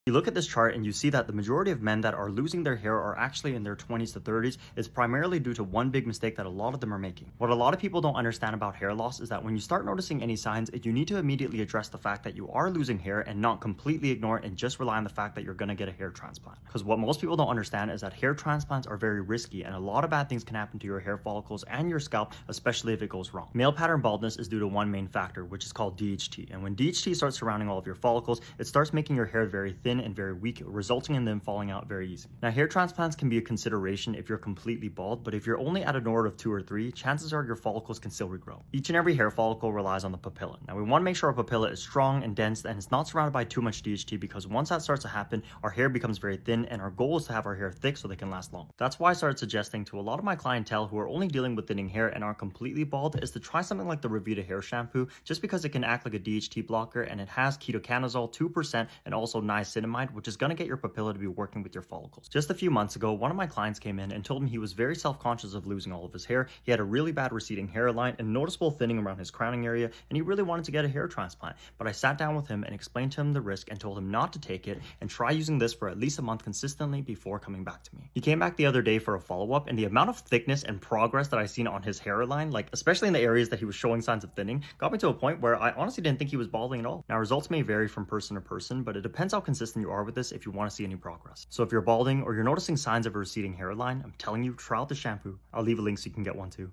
You look at this chart and you see that the majority of men that are losing their hair are actually in their 20s to 30s is primarily due to one big mistake that a lot of them are making. What a lot of people don't understand about hair loss is that when you start noticing any signs, you need to immediately address the fact that you are losing hair and not completely ignore it and just rely on the fact that you're going to get a hair transplant. Because what most people don't understand is that hair transplants are very risky and a lot of bad things can happen to your hair follicles and your scalp, especially if it goes wrong. Male pattern baldness is due to one main factor, which is called DHT. And when DHT starts surrounding all of your follicles, it starts making your hair very thin and very weak, resulting in them falling out very easy. Now, hair transplants can be a consideration if you're completely bald, but if you're only at a node of 2 or 3, chances are your follicles can still regrow. Each and every hair follicle relies on the papilla. Now, we want to make sure our papilla is strong and dense and it's not surrounded by too much DHT, because once that starts to happen, our hair becomes very thin, and our goal is to have our hair thick so they can last long. That's why I started suggesting to a lot of my clientele who are only dealing with thinning hair and aren't completely bald is to try something like the Revita hair shampoo, just because it can act like a DHT blocker and it has ketoconazole 2% and also niacinamide, which is going to get your papilla to be working with your follicles. Just a few months ago, one of my clients came in and told me he was very self-conscious of losing all of his hair. He had a really bad receding hairline and noticeable thinning around his crowning area, and he really wanted to get a hair transplant. But I sat down with him and explained to him the risk and told him not to take it and try using this for at least a month consistently before coming back to me. He came back the other day for a follow-up, and the amount of thickness and progress that I seen on his hairline, like especially in the areas that he was showing signs of thinning, got me to a point where I honestly didn't think he was balding at all. Now, results may vary from person to person, but it depends how consistent you are with this if you want to see any progress. So if you're balding or you're noticing signs of a receding hairline, I'm telling you, try out the shampoo. I'll leave a link so you can get one too.